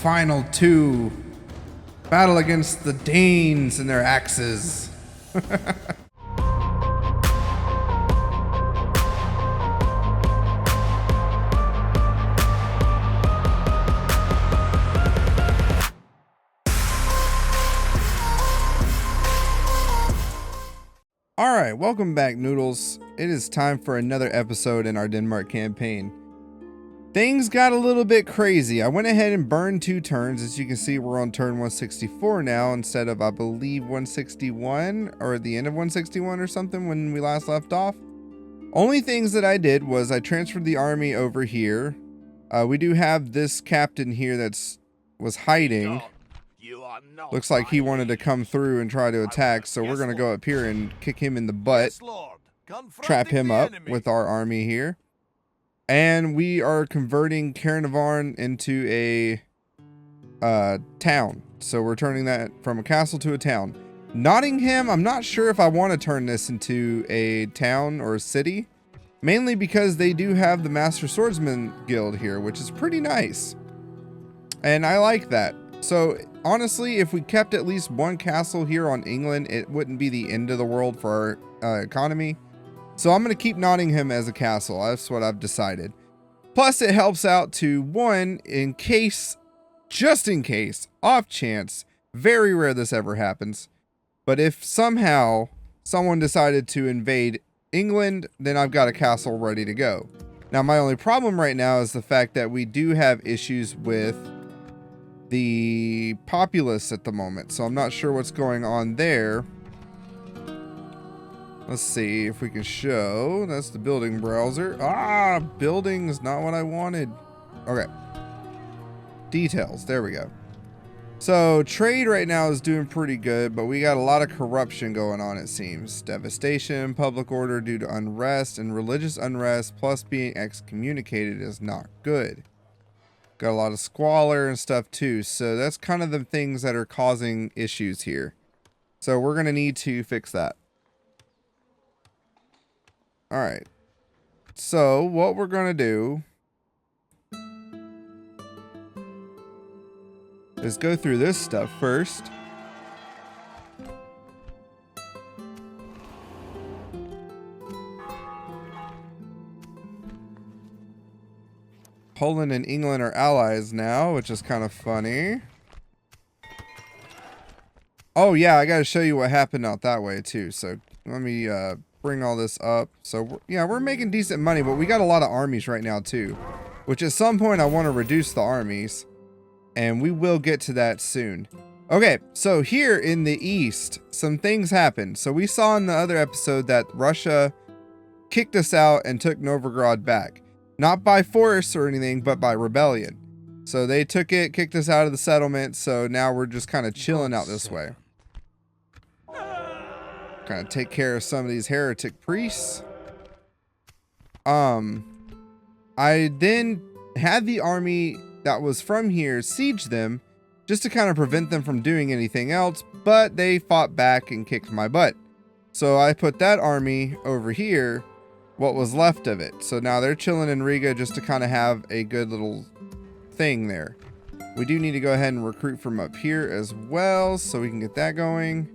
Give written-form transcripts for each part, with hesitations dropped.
final two. Battle against the Danes and their axes. Alright, welcome back, Noodles. It is time for another episode in our Denmark campaign. Things got a little bit crazy. I went ahead and burned 2 turns. As you can see, we're on turn 164 now instead of, I believe, 161 or at the end of 161 or something when we last left off. Only things that I did was I transferred the army over here. We do have this captain here was hiding. Looks like he wanted to come through and try to attack, so we're going to go up here and kick him in the butt. Trap him up with our army here. And we are converting Caernarvon into a town. So we're turning that from a castle to a town. Nottingham, I'm not sure if I want to turn this into a town or a city. Mainly because they do have the Master Swordsman Guild here, which is pretty nice. And I like that. So honestly, if we kept at least one castle here on England, it wouldn't be the end of the world for our economy. So I'm going to keep Nottingham as a castle. That's what I've decided. Plus, it helps out to, one, in case, just in case, off chance, very rare this ever happens. But if somehow someone decided to invade England, then I've got a castle ready to go. Now, my only problem right now is the fact that we do have issues with the populace at the moment. So I'm not sure what's going on there. Let's see if we can show. That's the building browser. Ah, building is not what I wanted. Okay. Details. There we go. So trade right now is doing pretty good, but we got a lot of corruption going on, it seems. Devastation, public order due to unrest, and religious unrest plus being excommunicated is not good. Got a lot of squalor and stuff too. So that's kind of the things that are causing issues here. So we're going to need to fix that. Alright, so what we're going to do is go through this stuff first. Poland and England are allies now, which is kind of funny. Oh yeah, I got to show you what happened out that way too, so let me bring all this up. So yeah, we're making decent money, but we got a lot of armies right now too, which at some point I want to reduce the armies, and we will get to that soon. Okay, so here in the east, some things happened. So we saw in the other episode that Russia kicked us out and took Novgorod back, not by force or anything, but by rebellion. So they took it, kicked us out of the settlement, so now we're just kind of chilling out this way. Kind of take care of some of these heretic priests. I then had the army that was from here siege them just to kind of prevent them from doing anything else, but they fought back and kicked my butt. So I put that army over here, what was left of it. So now they're chilling in Riga just to kind of have a good little thing there. We do need to go ahead and recruit from up here as well, so we can get that going.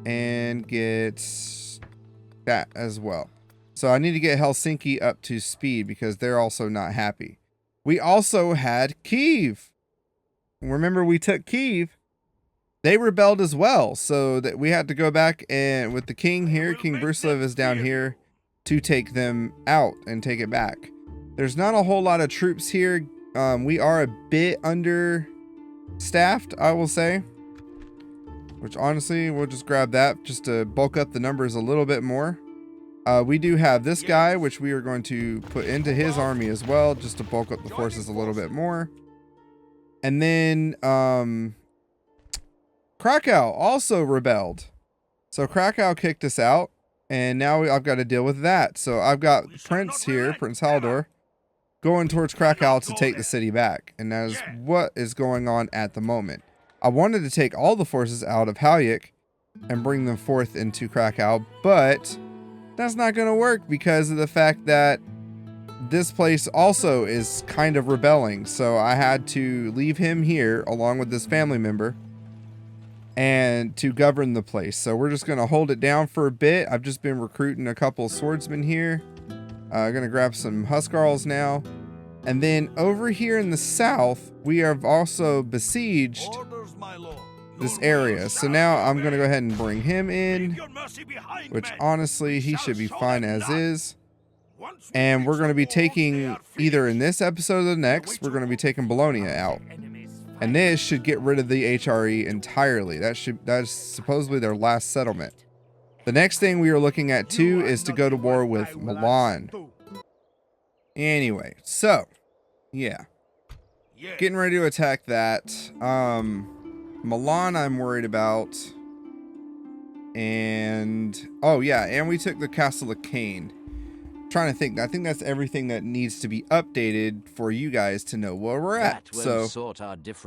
And get that as well. So I need to get Helsinki up to speed because they're also not happy. We also had Kyiv. Remember, we took Kyiv. They rebelled as well, so that we had to go back and with the king here, King Brusilov is down here to take them out and take it back. There's not a whole lot of troops here. We are a bit understaffed, I will say. Which honestly, we'll just grab that just to bulk up the numbers a little bit more. We do have this guy, which we are going to put into his army as well, just to bulk up the forces a little bit more. And then Krakow also rebelled. So Krakow kicked us out, and now I've got to deal with that. So I've got Prince here, Prince Haldor, going towards Krakow to take the city back. And that is what is going on at the moment. I wanted to take all the forces out of Halyk and bring them forth into Krakow, but that's not going to work because of the fact that this place also is kind of rebelling, so I had to leave him here along with this family member and to govern the place. So we're just going to hold it down for a bit. I've just been recruiting a couple swordsmen here. Going to grab some huskarls now. And then over here in the south, we have also besieged this area. So now I'm going to go ahead and bring him in, which honestly, he should be fine as is. And we're going to be taking, either in this episode or the next, we're going to be taking Bologna out. And this should get rid of the HRE entirely. That's supposedly their last settlement. The next thing we are looking at too is to go to war with Milan. Anyway, so yeah, getting ready to attack that. Milan I'm worried about. And oh yeah, and we took the Castle of Cain. Trying to think. I think that's everything that needs to be updated for you guys to know where we're at. So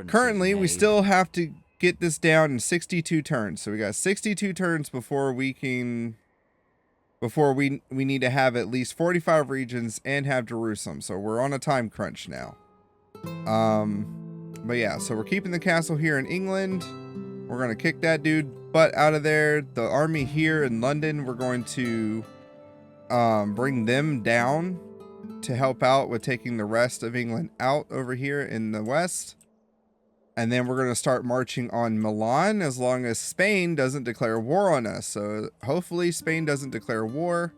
currently we still have to get this down in 62 turns. So we got 62 turns before we need to have at least 45 regions and have Jerusalem. So we're on a time crunch now. But yeah, so we're keeping the castle here in England. We're going to kick that dude butt out of there. The army here in London, we're going to bring them down to help out with taking the rest of England out over here in the west. And then we're going to start marching on Milan as long as Spain doesn't declare war on us. So hopefully Spain doesn't declare war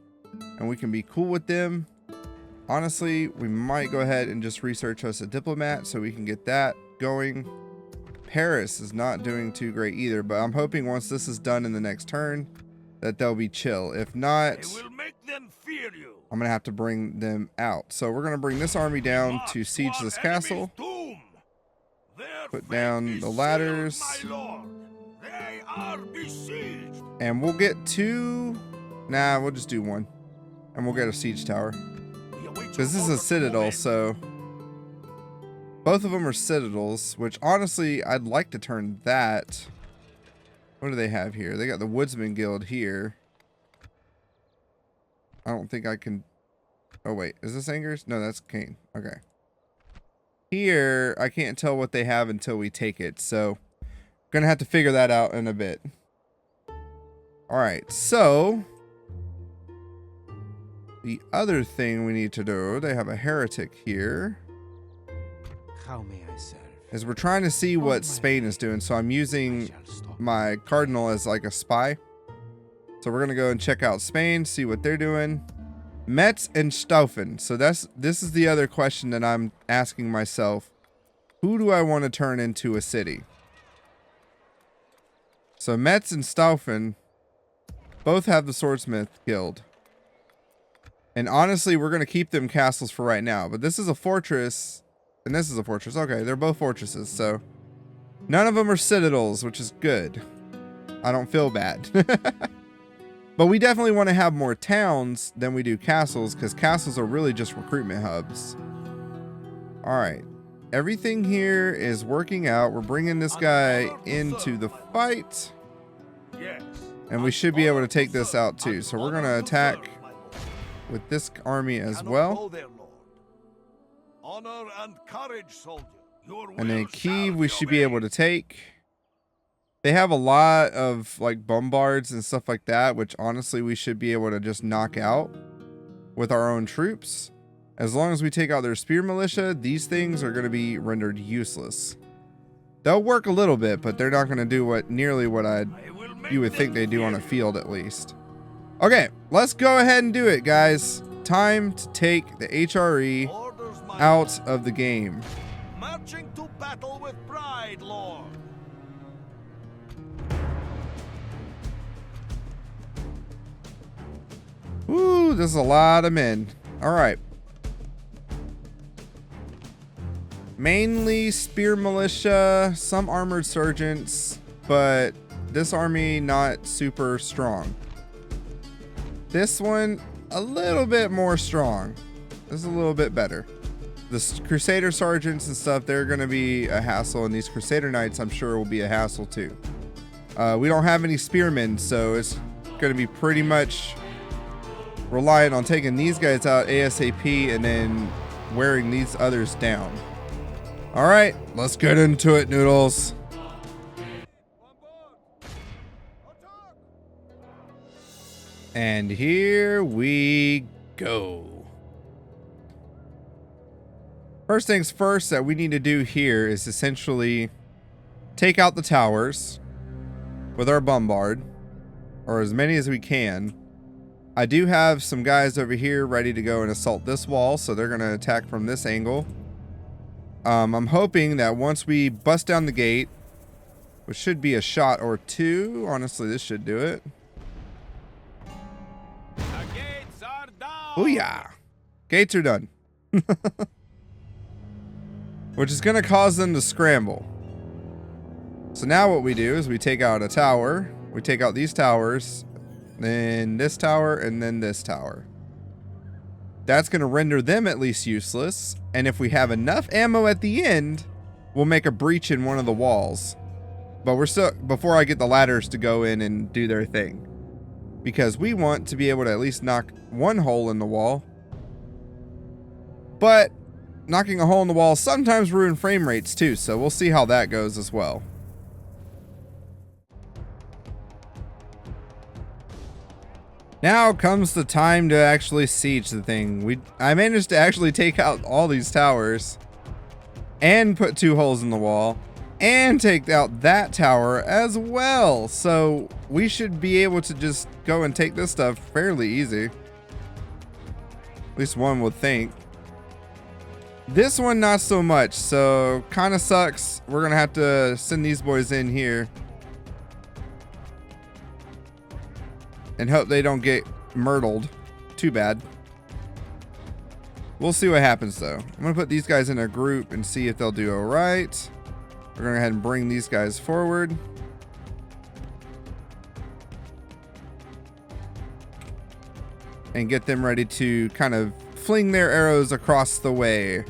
and we can be cool with them. Honestly, we might go ahead and just research us a diplomat so we can get that going. Paris is not doing too great either, but I'm hoping once this is done in the next turn that they'll be chill. If not, I'm gonna have to bring them out. So we're gonna bring this army down to siege this castle. Put down the ladders. And we'll get two. Nah, we'll just do one. And we'll get a siege tower. Because this is a citadel, so both of them are citadels, which honestly, I'd like to turn that. What do they have here? They got the Woodsman Guild here. I don't think I can. Oh, wait. Is this Angers? No, that's Cain. Okay. Here, I can't tell what they have until we take it. So, gonna have to figure that out in a bit. Alright, so the other thing we need to do, they have a heretic here. How may I serve? Is we're trying to see what Spain is doing. So I'm using my cardinal as like a spy. So we're gonna go and check out Spain, see what they're doing. Metz and Staufen. So this is the other question that I'm asking myself. Who do I want to turn into a city? So Metz and Staufen both have the Swordsmith Guild. And honestly, we're going to keep them castles for right now. But this is a fortress, and this is a fortress. Okay, they're both fortresses, so none of them are citadels, which is good. I don't feel bad. But we definitely want to have more towns than we do castles, because castles are really just recruitment hubs. Alright. Everything here is working out. We're bringing this guy into the fight. And we should be able to take this out too. So we're going to attack with this army as well. And then Kyiv we should be able to take. They have a lot of like bombards and stuff like that, which honestly we should be able to just knock out with our own troops. As long as we take out their spear militia, these things are going to be rendered useless. They'll work a little bit, but they're not going to do nearly what you would think they do on a field at least. Okay, let's go ahead and do it, guys. Time to take the HRE out of the game. Marching to battle with pride, Lord. Ooh, there's a lot of men. All right. Mainly spear militia, some armored sergeants, but this army not super strong. This one a little bit more strong. This is a little bit better. The Crusader sergeants and stuff, they're going to be a hassle, and these Crusader knights I'm sure will be a hassle too. We don't have any spearmen, so it's going to be pretty much reliant on taking these guys out ASAP and then wearing these others down. All right, let's get into it, Noodles. And here we go. First things first that we need to do here is essentially take out the towers with our bombard, or as many as we can. I do have some guys over here ready to go and assault this wall, so they're going to attack from this angle. I'm hoping that once we bust down the gate, which should be a shot or two, honestly, this should do it. The gates are down. Oh yeah, gates are done. Which is going to cause them to scramble. So now what we do is we take out a tower, we take out these towers, then this tower, and then this tower. That's going to render them at least useless, and if we have enough ammo at the end, we'll make a breach in one of the walls. But we're still, before I get the ladders to go in and do their thing, because we want to be able to at least knock one hole in the wall. But knocking a hole in the wall sometimes ruin frame rates too, so we'll see how that goes as well. Now comes the time to actually siege the thing. I managed to actually take out all these towers and put 2 holes in the wall and take out that tower as well. So we should be able to just go and take this stuff fairly easy. At least one would think. This one, not so much, so kind of sucks. We're going to have to send these boys in here and hope they don't get myrtled. Too bad. We'll see what happens, though. I'm going to put these guys in a group and see if they'll do all right. We're going to go ahead and bring these guys forward. And get them ready to kind of fling their arrows across the way.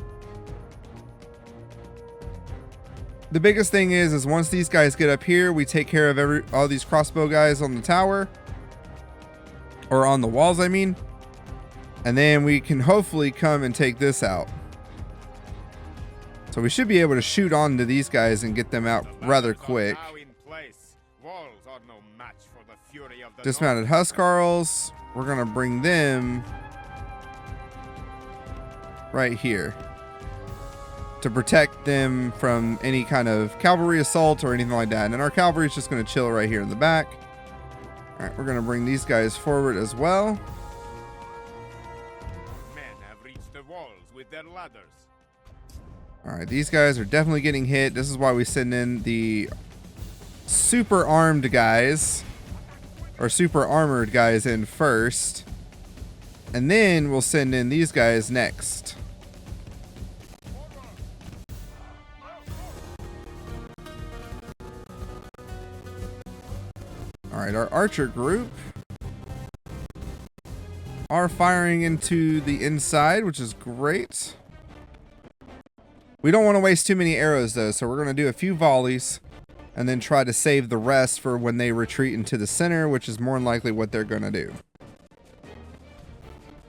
The biggest thing is once these guys get up here, we take care of all these crossbow guys on the tower. Or on the walls, I mean. And then we can hopefully come and take this out. So we should be able to shoot onto these guys and get them out rather quick. Dismounted Huskarls. We're going to bring them right here to protect them from any kind of cavalry assault or anything like that. And then our cavalry is just going to chill right here in the back. All right, we're going to bring these guys forward as well. Men have reached the walls with their ladders. All right, these guys are definitely getting hit. This is why we send in the super armed guys, or super armored guys in first. And then we'll send in these guys next. All right, our archer group are firing into the inside, which is great. We don't want to waste too many arrows, though, so we're going to do a few volleys and then try to save the rest for when they retreat into the center, which is more than likely what they're going to do.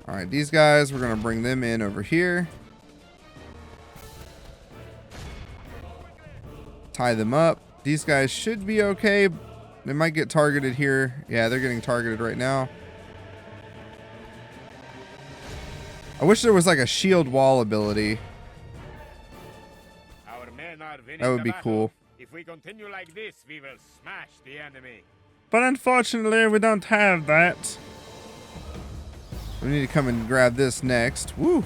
All right, these guys, we're going to bring them in over here. Tie them up. These guys should be okay. They might get targeted here. Yeah, they're getting targeted right now. I wish there was like a shield wall ability. Our men are winning That would the be battle. cool. If we continue like this, we will smash the enemy. But unfortunately, we don't have that. We need to come and grab this next. Woo!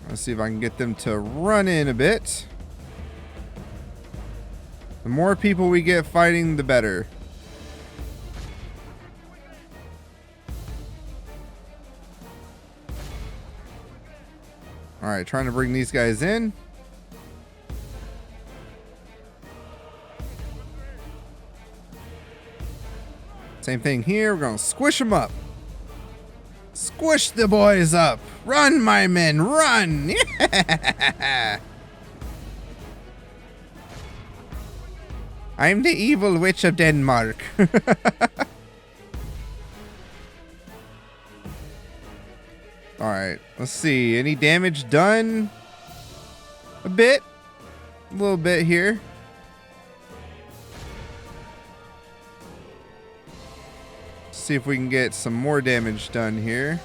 Let's see if I can get them to run in a bit. The more people we get fighting, the better. All right, trying to bring these guys in. Same thing here. We're going to squish them up. Squish the boys up. Run, my men, run. Yeah. I'm the evil witch of Denmark. Alright, let's see. Any damage done? A bit. A little bit here. See if we can get some more damage done here.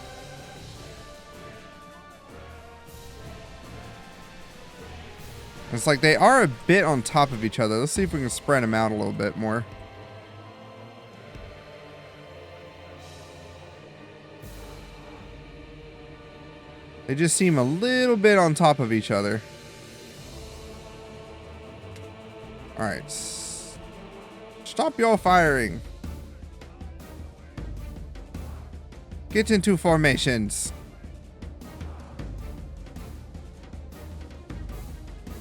It's like they are a bit on top of each other. Let's see if we can spread them out a little bit more. They just seem a little bit on top of each other. Alright. Stop your firing. Get into formations.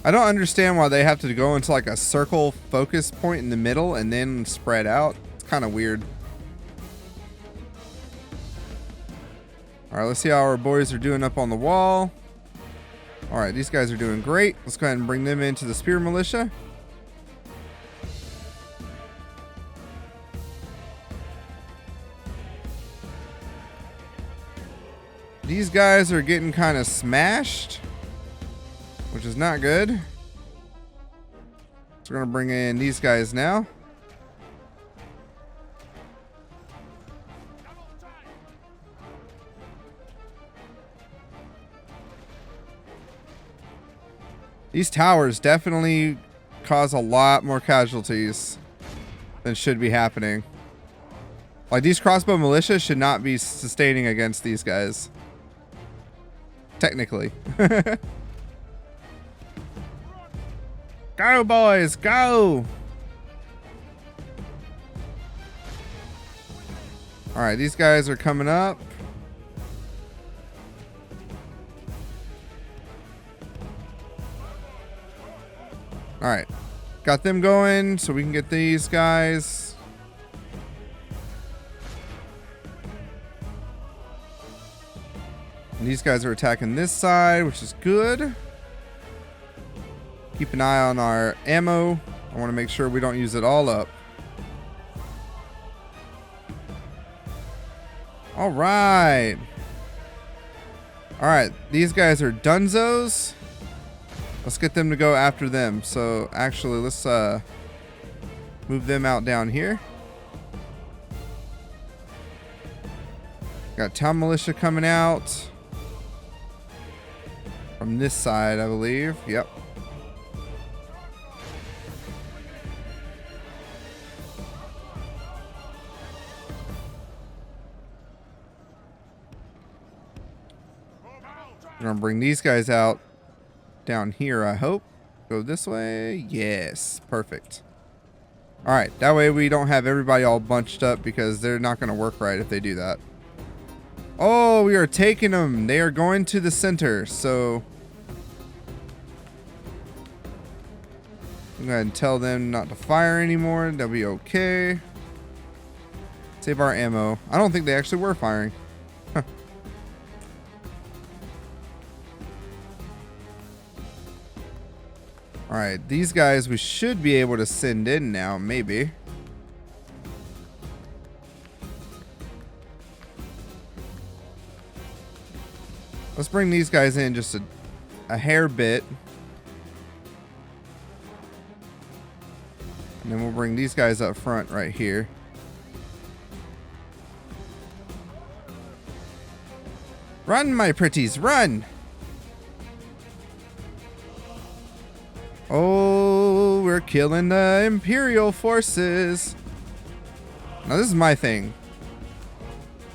I don't understand why they have to go into like a circle focus point in the middle and then spread out. It's kind of weird. Alright, let's see how our boys are doing up on the wall. Alright, these guys are doing great. Let's go ahead and bring them into the spear militia. These guys are getting kind of smashed, which is not good. So we're going to bring in these guys now. These towers definitely cause a lot more casualties than should be happening. Like, these crossbow militia should not be sustaining against these guys. Technically. Go, boys, go! Alright, these guys are coming up. Alright. Got them going so we can get these guys. And these guys are attacking this side, which is good. Keep an eye on our ammo. I want to make sure we don't use it all up. Alright. Alright, these guys are dunzos. Let's get them to go after them. So actually, let's move them out down here. Got town militia coming out from this side, I believe. Yep. I'm gonna bring these guys out down here, I hope. Go this way. Yes, perfect. All right, that way we don't have everybody all bunched up because they're not gonna work right if they do that. Oh, we are taking them. They are going to the center, so I'm gonna tell them not to fire anymore. They'll be okay. Save our ammo. I don't think they actually were firing. Huh. Alright, these guys we should be able to send in now, maybe. Let's bring these guys in just a hair bit. And then we'll bring these guys up front right here. Run, my pretties, run! Oh, we're killing the Imperial forces. Now this is my thing.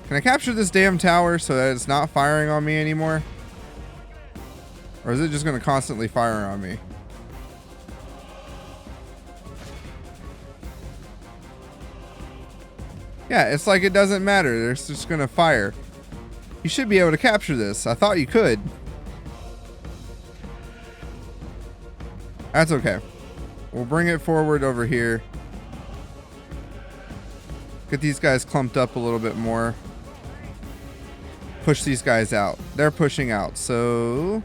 Can I capture this damn tower so that it's not firing on me anymore? Or is it just going to constantly fire on me? Yeah, it's like it doesn't matter. It's just going to fire. You should be able to capture this. I thought you could. That's okay. We'll bring it forward over here. Get these guys clumped up a little bit more. Push these guys out. They're pushing out. So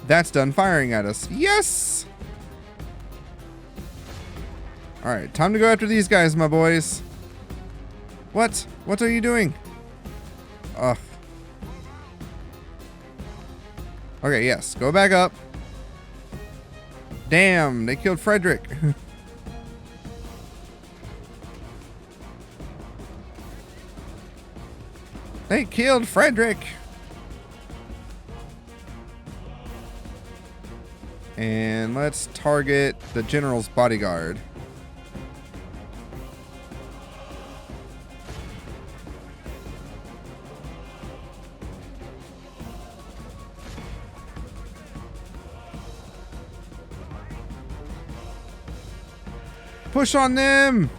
that's done firing at us. Yes! Alright, time to go after these guys, my boys. What? What are you doing? Ugh. Okay, yes. Go back up. Damn, they killed Frederick. They killed Frederick. And let's target the general's bodyguard. Push on them.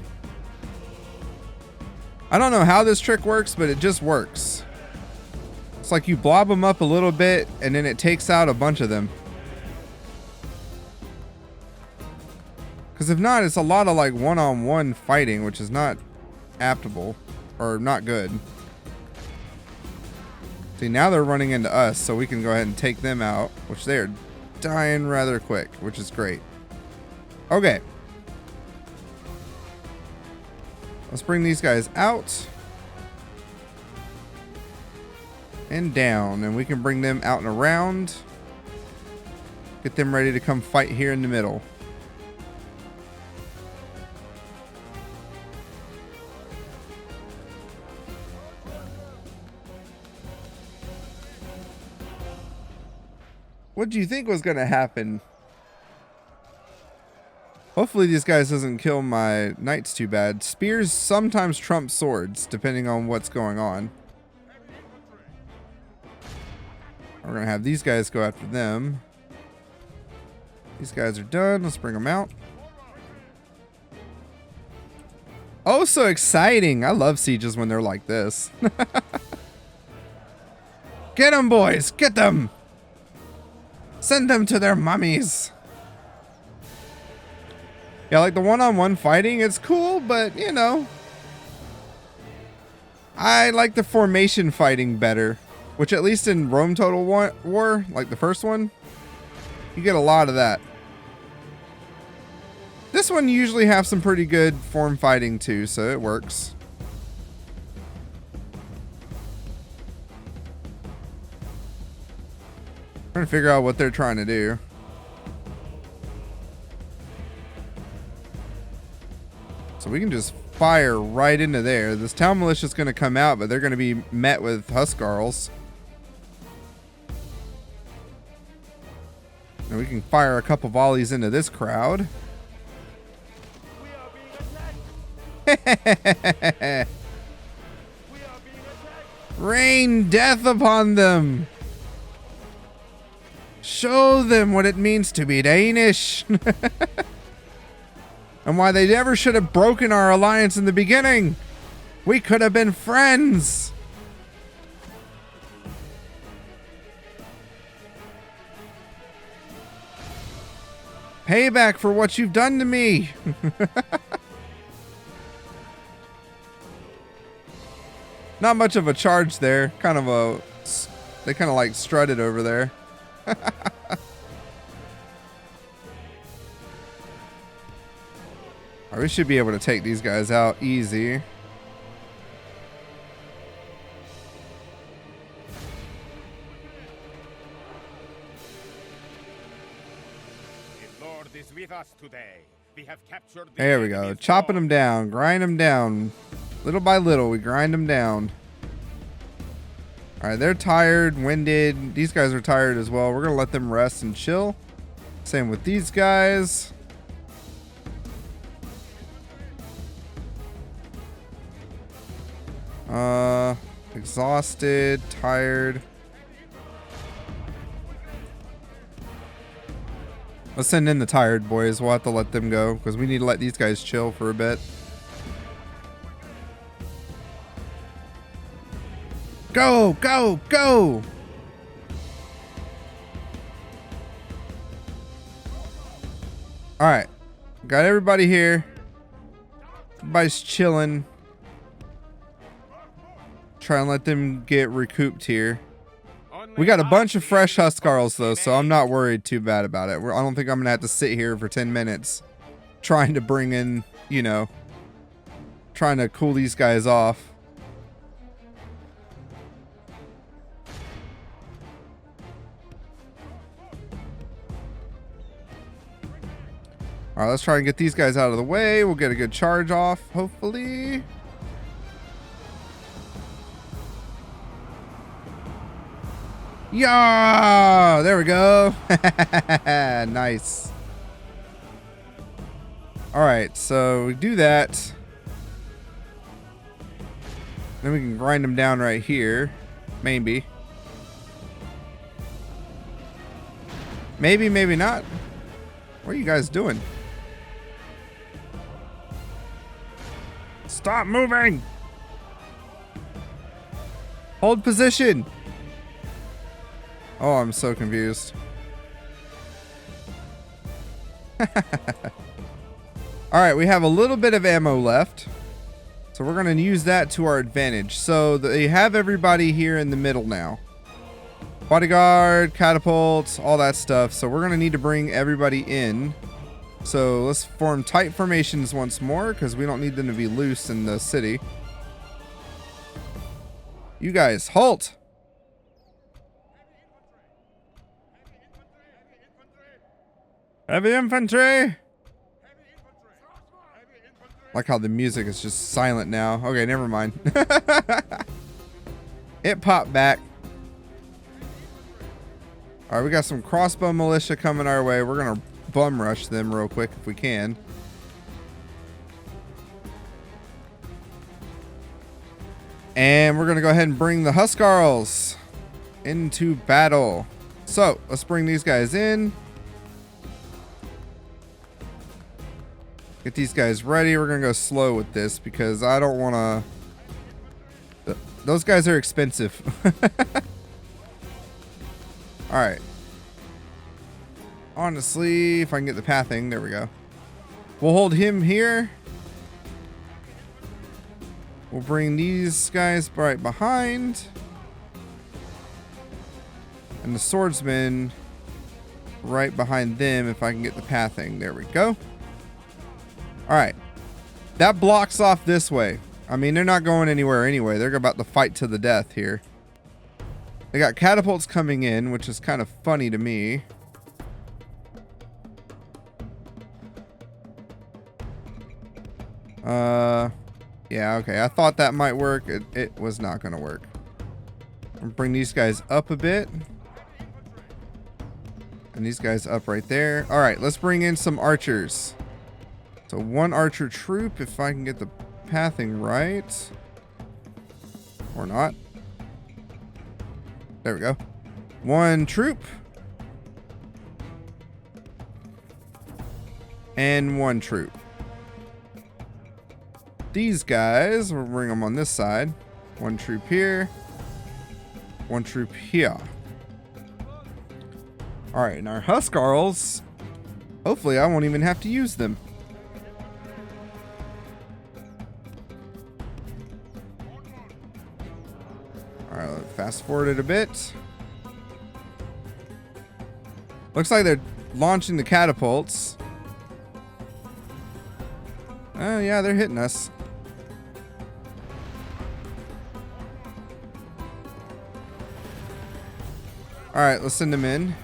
I don't know how this trick works, but it just works. It's like you blob them up a little bit and then it takes out a bunch of them. Because if not, it's a lot of like one-on-one fighting, which is not aptable or not good. See, now they're running into us, so we can go ahead and take them out, which they are dying rather quick, which is great. Okay. Let's bring these guys out and down, and we can bring them out and around. Get them ready to come fight here in the middle. What do you think was going to happen? Hopefully these guys doesn't kill my knights too bad. Spears sometimes trump swords, depending on what's going on. We're going to have these guys go after them. These guys are done. Let's bring them out. Oh, so exciting. I love sieges when they're like this. Get them, boys. Get them. Send them to their mummies. Yeah, like the one-on-one fighting, it's cool, but, you know, I like the formation fighting better, which at least in Rome Total War, like the first one, you get a lot of that. This one usually have some pretty good form fighting too, so it works. I'm trying to figure out what they're trying to do. So we can just fire right into there. This town militia is going to come out, but they're going to be met with Huskarls. And we can fire a couple volleys into this crowd. Rain death upon them. Show them what it means to be Danish. And why they never should have broken our alliance in the beginning. We could have been friends. Payback for what you've done to me. Not much of a charge there. Kind of a... They kind of like strutted over there. We should be able to take these guys out easy. The Lord is with us today. We have captured the There we go. enemy's Chopping sword. them down. Grind them down. Little by little, we grind them down. Alright, they're tired, winded. These guys are tired as well. We're going to let them rest and chill. Same with these guys. Exhausted, tired. Let's send in the tired boys. We'll have to let them go because we need to let these guys chill for a bit. Go, go, go! Alright. Got everybody here. Everybody's chilling. Try and let them get recouped here. We got a bunch of fresh Huskarls though, so I'm not worried too bad about it. I don't think I'm gonna have to sit here for 10 minutes trying to bring in you know, trying to cool these guys off. All right, let's try and get these guys out of the way. We'll get a good charge off, hopefully. Yeah, there we go. Nice. All right, so we do that. Then we can grind them down right here. Maybe. Maybe, maybe not. What are you guys doing? Stop moving! Hold position! Oh, I'm so confused. Alright, we have a little bit of ammo left. So we're going to use that to our advantage. So they have everybody here in the middle now. Bodyguard, catapults, all that stuff. So we're going to need to bring everybody in. So let's form tight formations once more, because we don't need them to be loose in the city. You guys, halt! Heavy infantry! Like how the music is just silent now. Okay, never mind. It popped back. Alright, we got some crossbow militia coming our way. We're going to bum rush them real quick if we can. And we're going to go ahead and bring the Huskarls into battle. So, let's bring these guys in. Get these guys ready. We're going to go slow with this because I don't want to... Those guys are expensive. Alright. Honestly, if I can get the pathing, there we go. We'll hold him here. We'll bring these guys right behind. And the swordsman right behind them if I can get the pathing. There we go. Alright. That blocks off this way. I mean, they're not going anywhere anyway. They're about to fight to the death here. They got catapults coming in, which is kind of funny to me. Yeah, okay. I thought that might work. It was not going to work. I'll bring these guys up a bit. And these guys up right there. All right, let's bring in some archers. So one archer troop, if I can get the pathing right. Or not. There we go. One troop. And one troop. These guys, we'll bring them on this side. One troop here. One troop here. Alright, and our Huskarls, hopefully I won't even have to use them. Alright, let's fast forward it a bit. Looks like they're launching the catapults. Oh yeah, they're hitting us. Alright, let's send them in.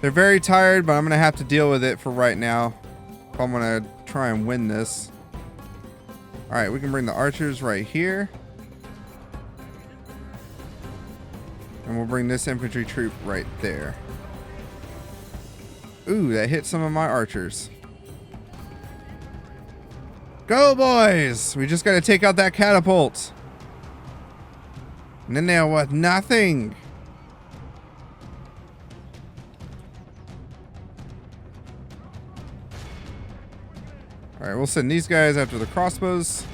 They're very tired, but I'm going to have to deal with it for right now. If I'm going to try and win this. Alright, we can bring the archers right here. And we'll bring this infantry troop right there. Ooh, that hit some of my archers. Go, boys! We just got to take out that catapult. And then they're worth nothing. Alright, we'll send these guys after the crossbows.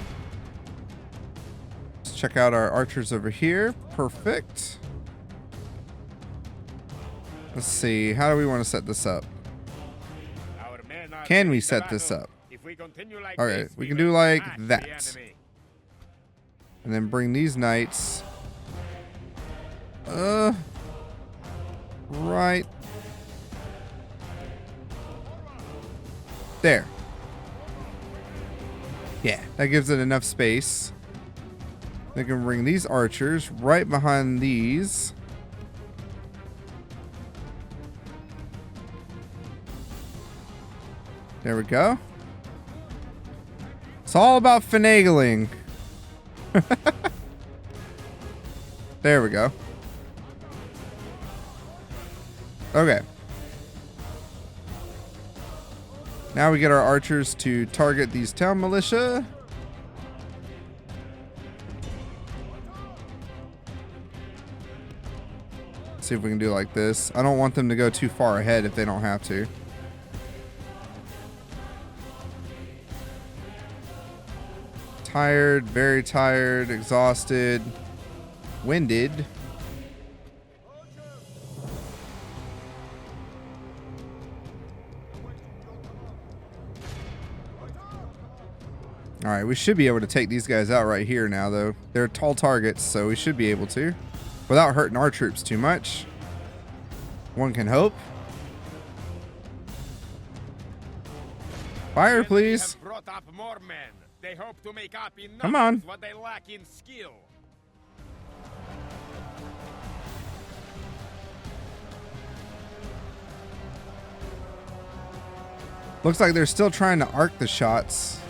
Let's check out our archers over here. Perfect. Let's see. How do we want to set this up? Can we set this up? Alright, we can do like that. And then bring these knights. right there. Yeah, that gives it enough space. They can bring these archers right behind these. There we go. It's all about finagling. There we go. Okay. Now we get our archers to target these town militia. See if we can do like this. I don't want them to go too far ahead if they don't have to. Tired, very tired, exhausted, winded. Alright, we should be able to take these guys out right here now, though. They're tall targets, so we should be able to. Without hurting our troops too much. One can hope. Fire, please. Brought up more men. They hope to make up in Come on. what they lack in skill. Looks like they're still trying to arc the shots.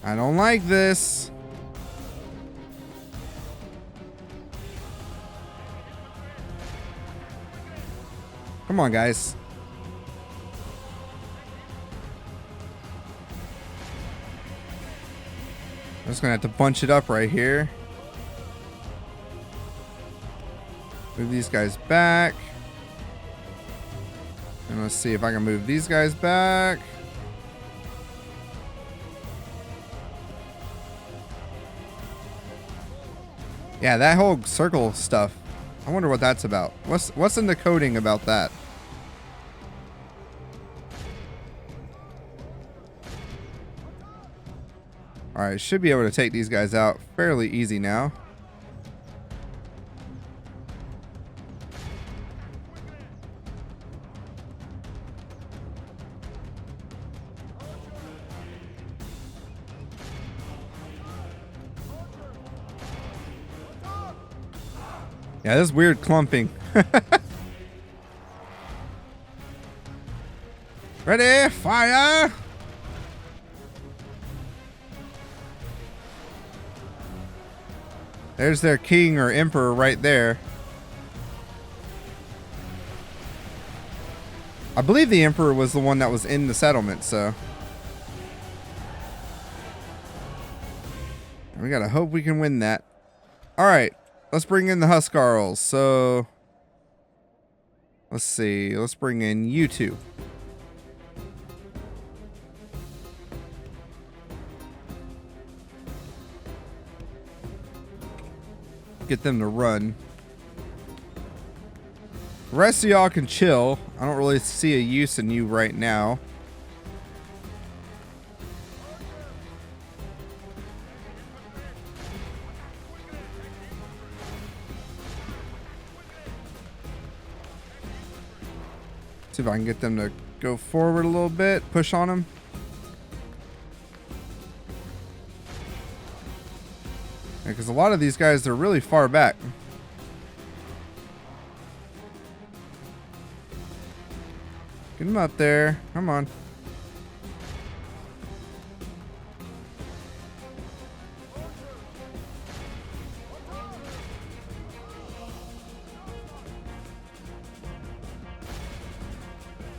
I don't like this. Come on, guys. I'm just gonna have to bunch it up right here. Move these guys back. And let's see if I can move these guys back. Yeah, that whole circle stuff. I wonder what that's about. What's in the coding about that? Alright, should be able to take these guys out fairly easy now. Yeah, this is weird clumping. Ready? Fire! There's their king or emperor right there. I believe the emperor was the one that was in the settlement, so. We gotta hope we can win that. Alright, let's bring in the Huskarls. So, let's see. Let's bring in you two. Get them to run. The rest of y'all can chill. I don't really see a use in you right now. See if I can get them to go forward a little bit. Push on them. Because a lot of these guys, they're really far back. Get them up there. Come on.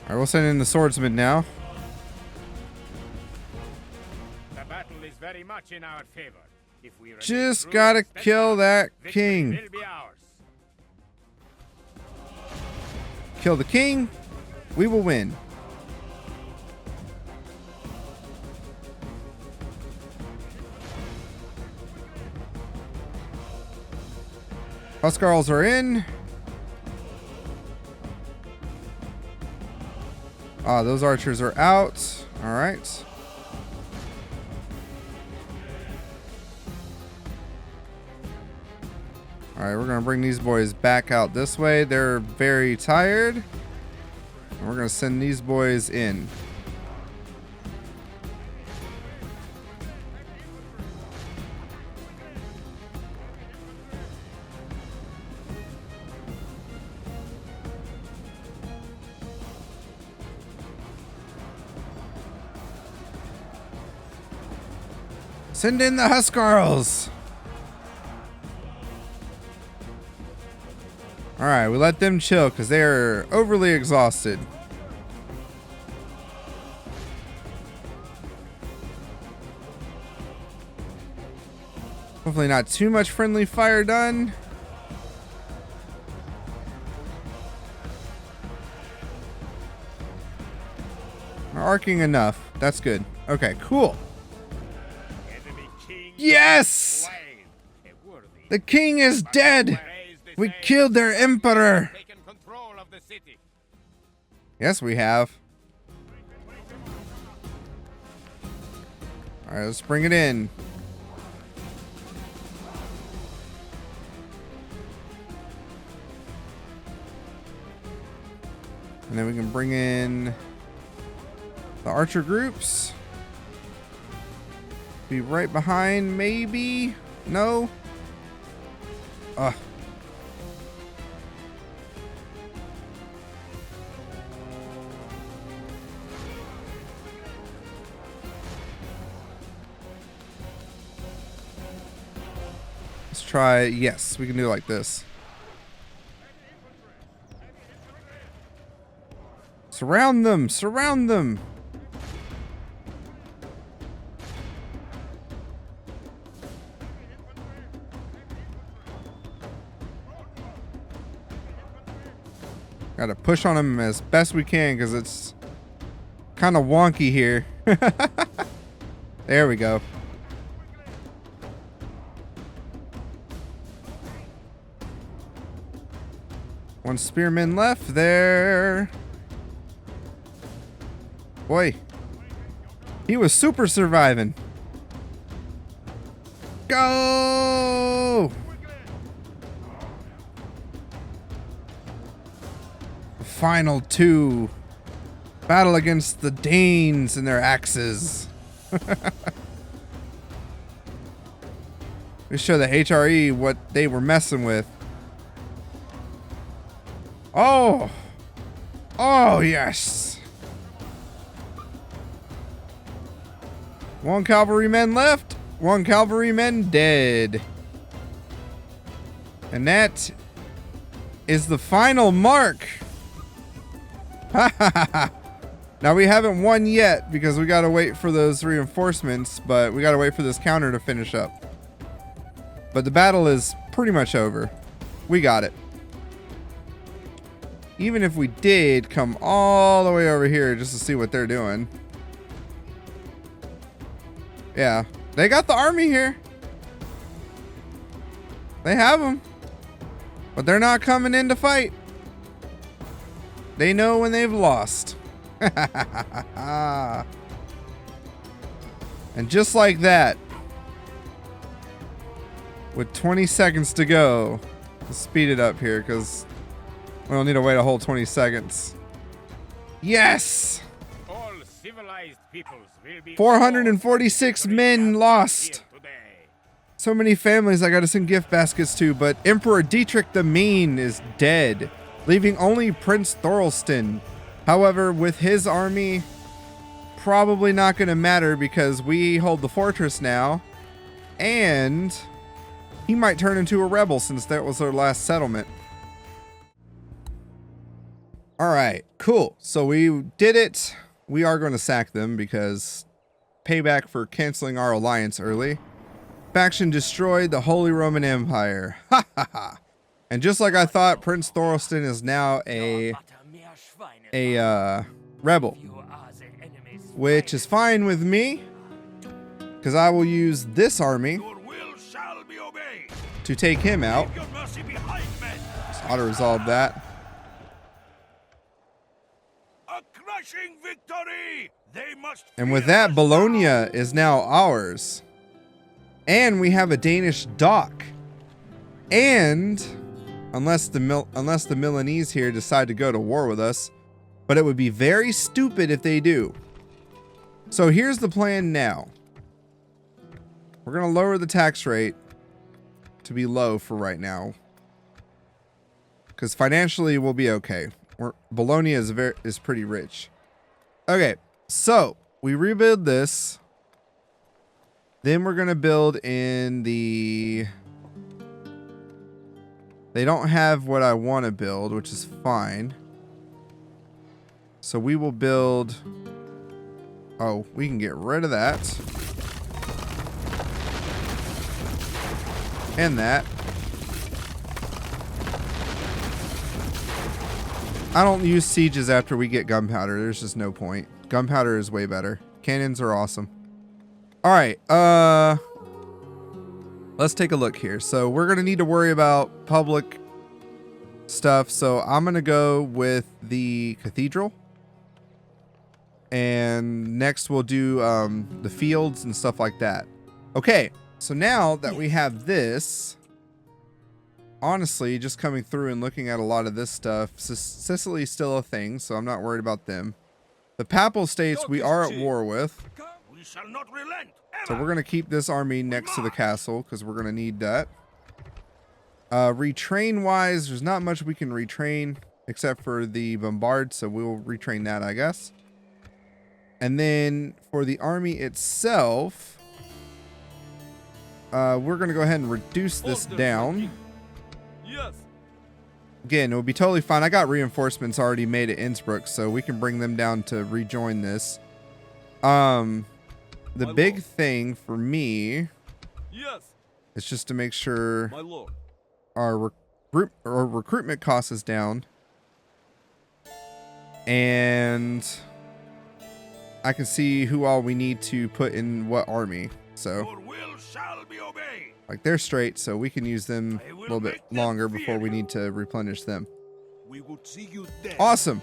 Alright, we'll send in the swordsman now. The battle is very much in our favor. If we Just gotta kill that king. will be ours. Kill the king. We will win. Huskarls are in. Ah, those archers are out. All right. All right, we're going to bring these boys back out this way. They're very tired. And we're going to send these boys in. Send in the Huskarls. All right, we let them chill because they are overly exhausted. Hopefully not too much friendly fire done. We're arcing enough. That's good. Okay, cool. Yes! The king is dead! We killed their emperor! Yes, we have. Alright, let's bring it in. And then we can bring in the archer groups. Be right behind, maybe? No? Let's try, yes, we can do it like this. Surround them! Surround them! Gotta push on them as best we can because it's kind of wonky here. There we go. One spearman left there. Boy, he was super surviving. Go! Final two. Battle against the Danes and their axes. We show the HRE what they were messing with. Oh! Oh, yes! One cavalryman left. One cavalryman dead. And that is the final mark. Now we haven't won yet because we gotta wait for those reinforcements, but we gotta wait for this counter to finish up. But the battle is pretty much over. We got it. Even if we did come all the way over here just to see what they're doing. Yeah, they got the army here. They have them. But they're not coming in to fight. They know when they've lost. And just like that, with 20 seconds to go, let's speed it up here because we don't need to wait a whole 20 seconds. Yes! All civilized peoples will be 446 men lost. So many families I gotta send gift baskets to, but Emperor Dietrich the Mean is dead, leaving only Prince Thorolston. However, with his army, probably not going to matter because we hold the fortress now, and he might turn into a rebel since that was our last settlement. All right, cool. So we did it. We are going to sack them because payback for canceling our alliance early. Faction destroyed the Holy Roman Empire. Ha ha ha. And just like I thought, Prince Thorolston is now a rebel, which is fine with me because I will use this army to take him out. auto-resolve that. A crushing victory! They must. And with that, Bologna is now ours. And we have a Danish dock. And unless the Milanese here decide to go to war with us, but it would be very stupid if they do. So here's the plan now. We're going to lower the tax rate to be low for right now, because financially we'll be okay. Bologna is pretty rich. Okay, so we rebuild this. Then we're going to build in the... They don't have what I want to build, which is fine. So we will build... Oh, we can get rid of that. And that. I don't use sieges after we get gunpowder. There's just no point. Gunpowder is way better. Cannons are awesome. All right. Let's take a look here. So we're going to need to worry about public stuff. So I'm going to go with the cathedral. And next we'll do the fields and stuff like that. Okay. So now that we have this, honestly, just coming through and looking at a lot of this stuff, Sicily's still a thing, so I'm not worried about them. The Papal States we are at war with. We shall not relent. So we're going to keep this army next to the castle because we're going to need that. Retrain-wise, there's not much we can retrain except for the bombard, so we'll retrain that, I guess. And then for the army itself... we're going to go ahead and reduce this down. Yes. Again, it would be totally fine. I got reinforcements already made at Innsbruck, so we can bring them down to rejoin this. The big thing for me is just to make sure our recruitment cost is down. And I can see who all we need to put in what army. So... Like they're straight, so we can use them a little bit longer before we need to replenish them. Awesome.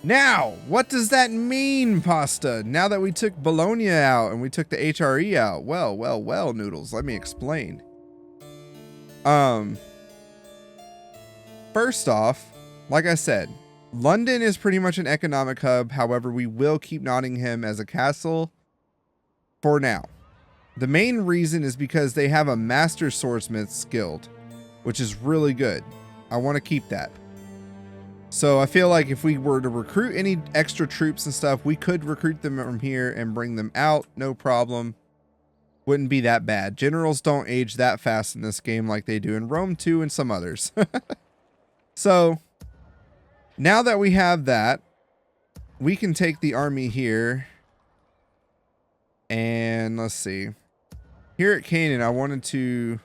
Now, what does that mean, Pasta? Now that we took Bologna out and we took the HRE out. Well, Noodles, let me explain. First off, like I said, London is pretty much an economic hub. However, we will keep Nottingham as a castle for now. The main reason is because they have a Master Swordsmith's Guild, which is really good. I want to keep that. So I feel like if we were to recruit any extra troops and stuff, we could recruit them from here and bring them out. No problem. Wouldn't be that bad. Generals don't age that fast in this game like they do in Rome 2 and some others. So now that we have that, we can take the army here. And let's see. Here at Canaan, I wanted to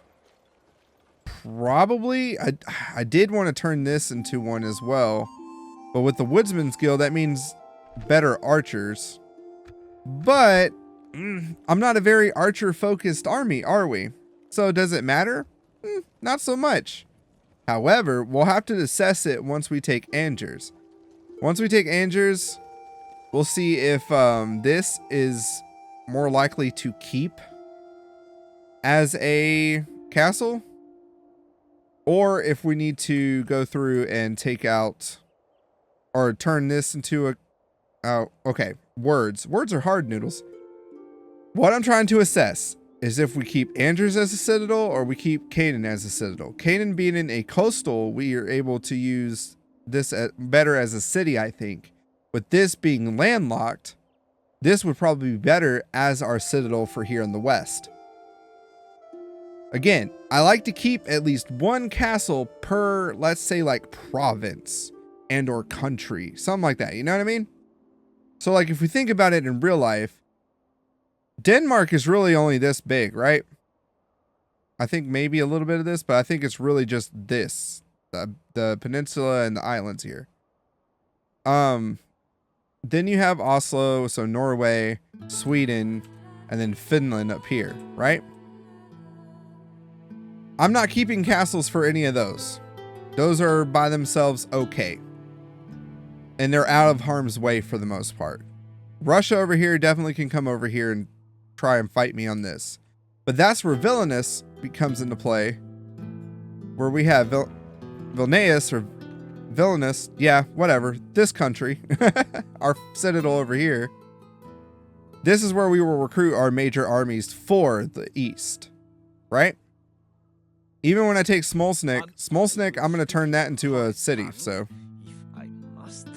probably... I did want to turn this into one as well. But with the Woodsman's Guild, that means better archers. But I'm not a very archer-focused army, are we? So does it matter? Not so much. However, we'll have to assess it once we take Angers. Once we take Angers, we'll see if this is more likely to keep as a castle, or if we need to go through and take out or turn this into a okay, words are hard, Noodles. What I'm trying to assess is if we keep Angers as a citadel or we keep Canaan as a citadel. Canaan being in a coastal, we are able to use this better as a city, I think. With this being landlocked, this would probably be better as our citadel for here in the west. Again, I like to keep at least one castle per, let's say, like province and or country. Something like that, you know what I mean? So like if we think about it in real life, Denmark is really only this big, right? I think maybe a little bit of this, but I think it's really just this. The peninsula and the islands here. Then you have Oslo, so Norway, Sweden, and then Finland up here, right? I'm not keeping castles for any of those. Those are by themselves okay. And they're out of harm's way for the most part. Russia over here definitely can come over here and try and fight me on this. But that's where Villainous comes into play. Where we have Vilnius or Villainous. Yeah, whatever. This country. Our citadel over here. This is where we will recruit our major armies for the east. Right? Even when I take Smolsnik, I'm going to turn that into a city. So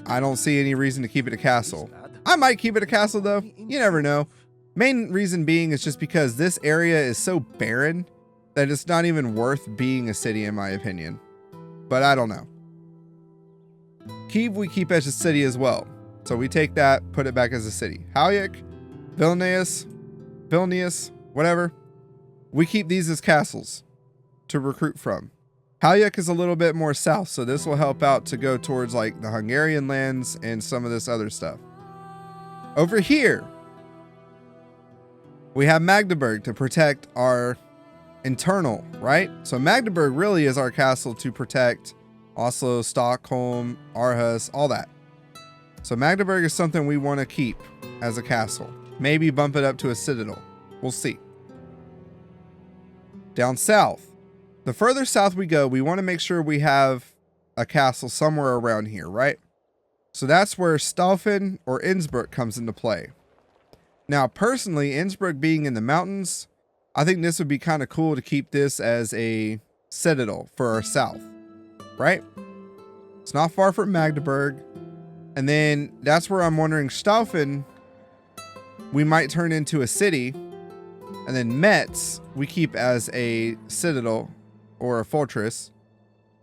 I don't see any reason to keep it a castle. I might keep it a castle though. You never know. Main reason being is just because this area is so barren that it's not even worth being a city in my opinion. But I don't know. Kyiv we keep as a city as well. So we take that, put it back as a city. Halyk, Vilnius, whatever. We keep these as castles to recruit from. Halyk is a little bit more south, so this will help out to go towards like the Hungarian lands and some of this other stuff. Over here, we have Magdeburg to protect our internal, right? So Magdeburg really is our castle to protect Oslo, Stockholm, Aarhus, all that. So Magdeburg is something we want to keep as a castle. Maybe bump it up to a citadel. We'll see. Down south. The further south we go, we want to make sure we have a castle somewhere around here, right? So that's where Staufen or Innsbruck comes into play. Now, personally, Innsbruck being in the mountains, I think this would be kind of cool to keep this as a citadel for our south, right? It's not far from Magdeburg. And then that's where I'm wondering Staufen, we might turn into a city. And then Metz, we keep as a citadel or a fortress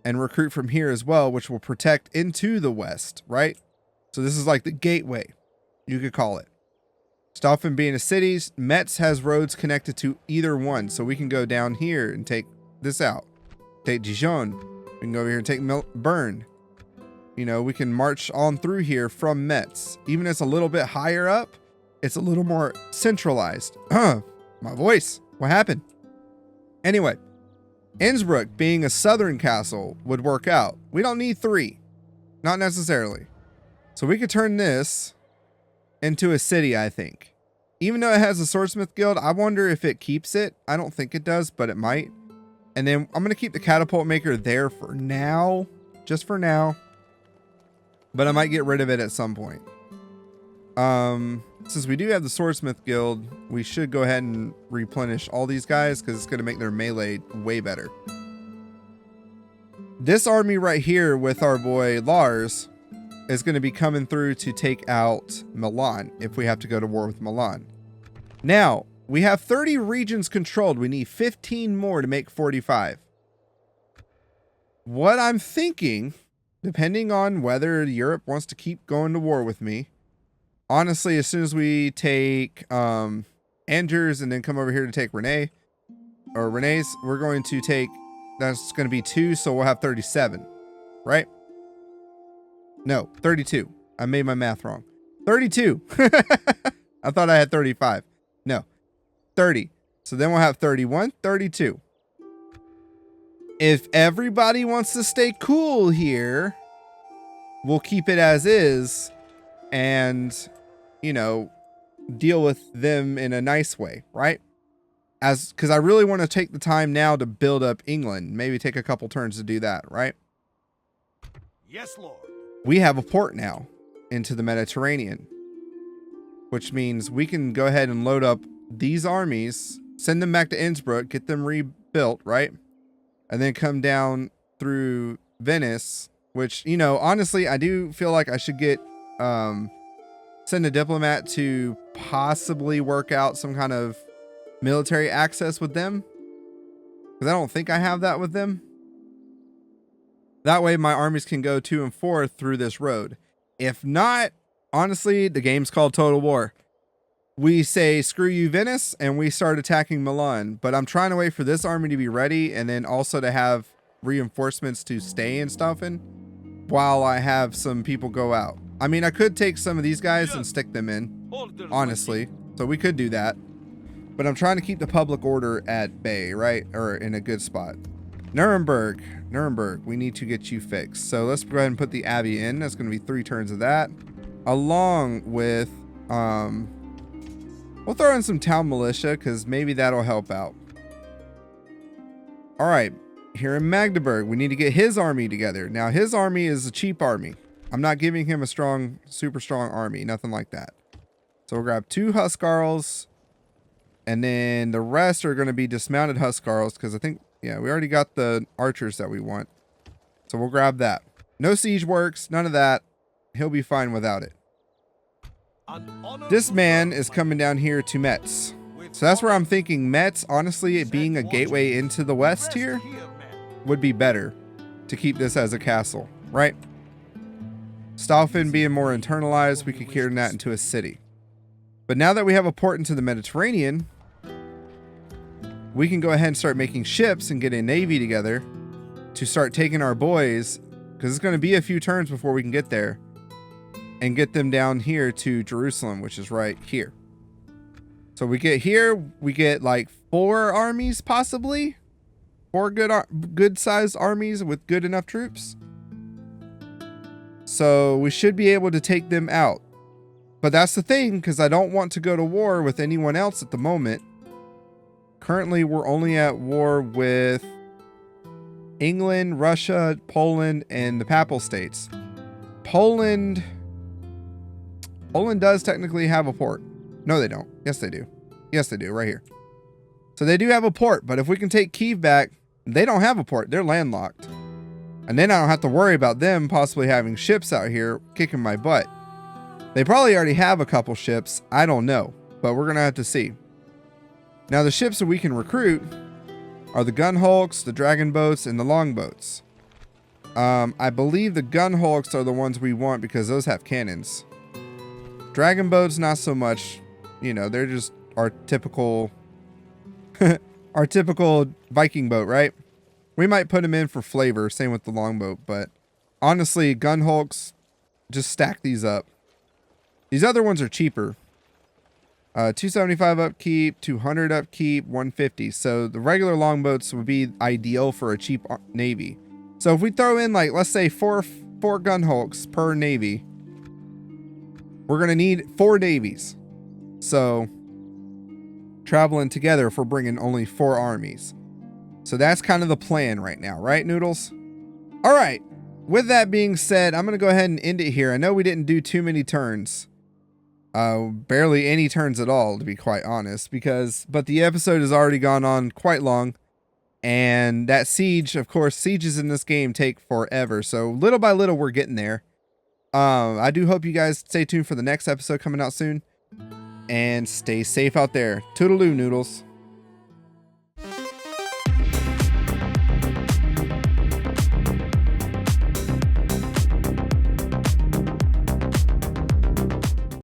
and recruit from here as well, which will protect into the west, right? So this is like the gateway, you could call it. Staufen being a city, Metz has roads connected to either one. So we can go down here and take this out. Take Dijon. We can go over here and take Bern. You know, we can march on through here from Metz. Even if it's a little bit higher up, it's a little more centralized. My voice. What happened? Anyway, Innsbruck being a southern castle would work out. We don't need 3. Not necessarily. So we could turn this into a city, I think. Even though it has a swordsmith guild, I wonder if it keeps it. I don't think it does, but it might. And then I'm going to keep the catapult maker there for now. Just for now. But I might get rid of it at some point. Since we do have the swordsmith guild, we should go ahead and replenish all these guys because it's going to make their melee way better. This army right here with our boy Lars is going to be coming through to take out Milan if we have to go to war with Milan. Now, we have 30 regions controlled. We need 15 more to make 45. What I'm thinking, depending on whether Europe wants to keep going to war with me, honestly, as soon as we take Andrews and then come over here to take Renee's, we're going to take, that's going to be 2, so we'll have 37, right? No, 32. I made my math wrong. 32. I thought I had 35. No, 30. So then we'll have 31, 32. If everybody wants to stay cool here, we'll keep it as is and, you know, deal with them in a nice way, right? Because I really want to take the time now to build up England. Maybe take a couple turns to do that, right? Yes, Lord. We have a port now into the Mediterranean, which means we can go ahead and load up these armies, send them back to Innsbruck, get them rebuilt, right? And then come down through Venice, which, you know, honestly, I do feel like I should get, send a diplomat to possibly work out some kind of military access with them. Because I don't think I have that with them. That way my armies can go to and forth through this road. If not, honestly, the game's called Total War. We say, screw you, Venice, and we start attacking Milan. But I'm trying to wait for this army to be ready and then also to have reinforcements to stay in Staufen while I have some people go out. I mean, I could take some of these guys and stick them in, honestly. So we could do that. But I'm trying to keep the public order at bay, right? Or in a good spot. Nuremberg, we need to get you fixed. So let's go ahead and put the Abbey in. That's going to be 3 turns of that. Along with, we'll throw in some town militia because maybe that'll help out. All right, here in Magdeburg, we need to get his army together. Now, his army is a cheap army. I'm not giving him a strong, super strong army, nothing like that. So we'll grab 2 Huscarls, and then the rest are going to be dismounted Huscarls because I think, yeah, we already got the archers that we want. So we'll grab that. No siege works, none of that. He'll be fine without it. This man is coming down here to Metz. So that's where I'm thinking Metz, honestly, it being a gateway into the west here, would be better to keep this as a castle, right? Staufen being more internalized, we could turn that into a city. But now that we have a port into the Mediterranean, we can go ahead and start making ships and get a navy together to start taking our boys, because it's going to be a few turns before we can get there, and get them down here to Jerusalem, which is right here. So we get here, we get like 4 armies, possibly 4 good sized armies with good enough troops. So we should be able to take them out. But that's the thing, because I don't want to go to war with anyone else at the moment. Currently, we're only at war with England, Russia, Poland, and the Papal States. Poland does technically have a port. No, they don't. Yes, they do. Yes, they do, right here. So they do have a port, but if we can take Kiev back, they don't have a port. They're landlocked. And then I don't have to worry about them possibly having ships out here kicking my butt. They probably already have a couple ships. I don't know, but we're going to have to see. Now, the ships that we can recruit are the gun hulks, the dragon boats, and the longboats. I believe the gun hulks are the ones we want because those have cannons. Dragon boats, not so much. You know, they're just our typical, our typical Viking boat, right? We might put them in for flavor, same with the longboat, but honestly, gun hulks, just stack these up. These other ones are cheaper. 275 upkeep, 200 upkeep, 150. So the regular longboats would be ideal for a cheap navy. So if we throw in, like, let's say four gun hulks per navy, we're going to need 4 navies. So traveling together if we're bringing only 4 armies. So that's kind of the plan right now, right, Noodles? All right. With that being said, I'm going to go ahead and end it here. I know we didn't do too many turns. Barely any turns at all, to be quite honest, but the episode has already gone on quite long, and that siege, of course, sieges in this game take forever, so little by little we're getting there. I do hope you guys stay tuned for the next episode coming out soon, and stay safe out there. Toodaloo, Noodles.